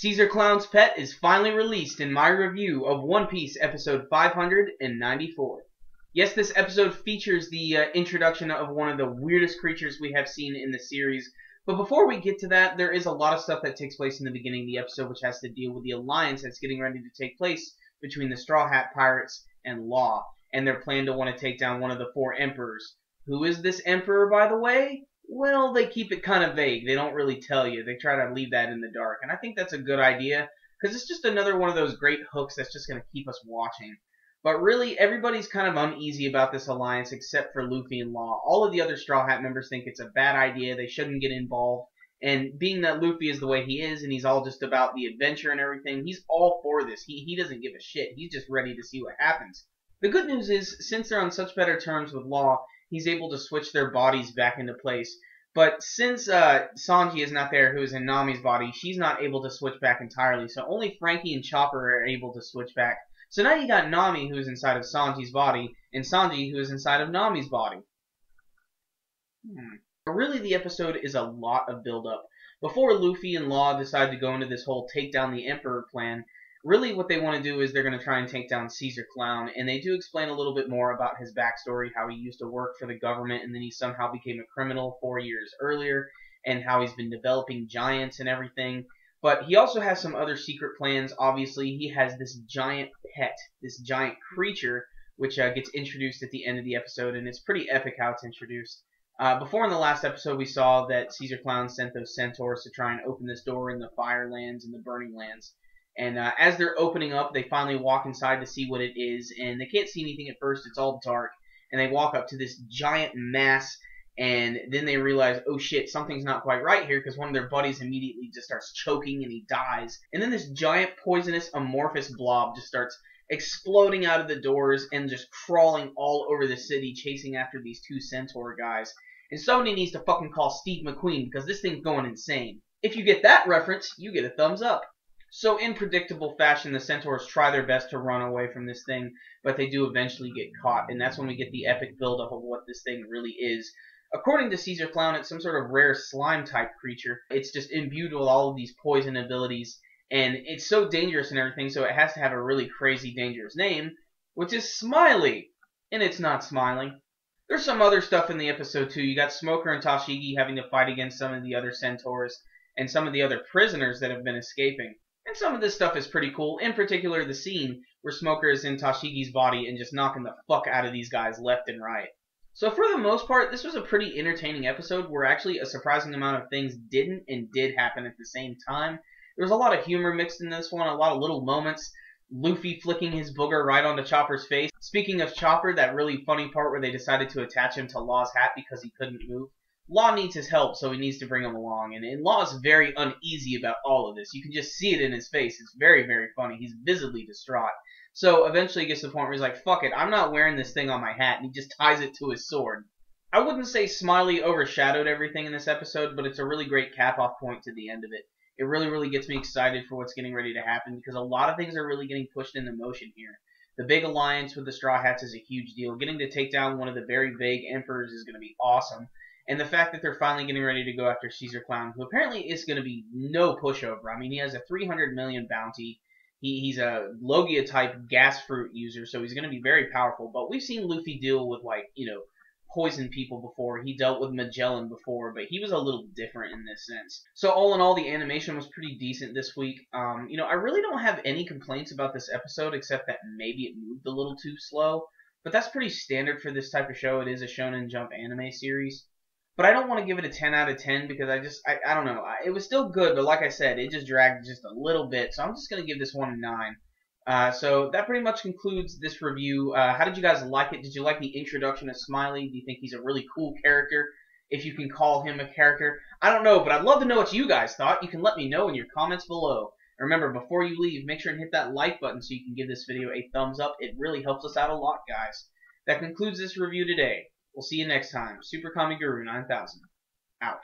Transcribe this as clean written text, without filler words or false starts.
Caesar Clown's Pet is finally released in my review of One Piece episode 594. Yes, this episode features the introduction of one of the weirdest creatures we have seen in the series. But before we get to that, there is a lot of stuff that takes place in the beginning of the episode which has to deal with the alliance that's getting ready to take place between the Straw Hat Pirates and Law, and their plan to want to take down one of the four emperors. Who is this emperor, by the way? Well, they keep it kind of vague. They don't really tell you. They try to leave that in the dark. And I think that's a good idea, because it's just another one of those great hooks that's just going to keep us watching. But really, everybody's kind of uneasy about this alliance except for Luffy and Law. All of the other Straw Hat members think it's a bad idea. They shouldn't get involved. And being that Luffy is the way he is, and he's all just about the adventure and everything, he's all for this. He doesn't give a shit. He's just ready to see what happens. The good news is, since they're on such better terms with Law, he's able to switch their bodies back into place. But since Sanji is not there, who is in Nami's body, she's not able to switch back entirely. So only Frankie and Chopper are able to switch back. So now you got Nami, who is inside of Sanji's body, and Sanji, who is inside of Nami's body. But really, the episode is a lot of build-up. Before Luffy and Law decide to go into this whole take down the Emperor plan, really what they want to do is they're going to try and take down Caesar Clown, and they do explain a little bit more about his backstory, how he used to work for the government, and then he somehow became a criminal 4 years earlier, and how he's been developing giants and everything. But he also has some other secret plans. Obviously, he has this giant pet, this giant creature, which gets introduced at the end of the episode, and it's pretty epic how it's introduced. Before in the last episode, we saw that Caesar Clown sent those centaurs to try and open this door in the Fire Lands and the Burning Lands. And as they're opening up, they finally walk inside to see what it is, and they can't see anything at first. It's all dark. And they walk up to this giant mass, and then they realize, oh shit, something's not quite right here, because one of their buddies immediately just starts choking and he dies. And then this giant poisonous amorphous blob just starts exploding out of the doors and just crawling all over the city, chasing after these two centaur guys. And somebody needs to fucking call Steve McQueen, because this thing's going insane. If you get that reference, you get a thumbs up. So in predictable fashion, the centaurs try their best to run away from this thing, but they do eventually get caught, and that's when we get the epic buildup of what this thing really is. According to Caesar Clown, it's some sort of rare slime-type creature. It's just imbued with all of these poison abilities, and it's so dangerous and everything, so it has to have a really crazy, dangerous name, which is Smiley. And it's not smiling. There's some other stuff in the episode, too. You got Smoker and Tashigi having to fight against some of the other centaurs, and some of the other prisoners that have been escaping. And some of this stuff is pretty cool, in particular the scene where Smoker is in Tashigi's body and just knocking the fuck out of these guys left and right. So for the most part, this was a pretty entertaining episode where actually a surprising amount of things didn't and did happen at the same time. There was a lot of humor mixed in this one, a lot of little moments. Luffy flicking his booger right onto Chopper's face. Speaking of Chopper, that really funny part where they decided to attach him to Law's hat because he couldn't move. Law needs his help, so he needs to bring him along, and Law is very uneasy about all of this. You can just see it in his face. It's very, very funny. He's visibly distraught. So eventually he gets to the point where he's like, fuck it, I'm not wearing this thing on my hat, and he just ties it to his sword. I wouldn't say Smiley overshadowed everything in this episode, but it's a really great cap-off point to the end of it. It really, really gets me excited for what's getting ready to happen, because a lot of things are really getting pushed into motion here. The big alliance with the Straw Hats is a huge deal. Getting to take down one of the very vague emperors is going to be awesome. And the fact that they're finally getting ready to go after Caesar Clown, who apparently is going to be no pushover. I mean, he has a 300 million bounty. He's a Logia-type gas fruit user, so he's going to be very powerful. But we've seen Luffy deal with, like, you know, poison people before. He dealt with Magellan before, but he was a little different in this sense. So all in all, the animation was pretty decent this week. You know, I really don't have any complaints about this episode, except that maybe it moved a little too slow. But that's pretty standard for this type of show. It is a Shonen Jump anime series. But I don't want to give it a 10 out of 10 because I don't know. It was still good, but like I said, it just dragged just a little bit. So I'm just going to give this one a 9. So that pretty much concludes this review. How did you guys like it? Did you like the introduction of Smiley? Do you think he's a really cool character? If you can call him a character. I don't know, but I'd love to know what you guys thought. You can let me know in your comments below. Remember, before you leave, make sure and hit that like button so you can give this video a thumbs up. It really helps us out a lot, guys. That concludes this review today. We'll see you next time. SuperKamiGuru9000 out.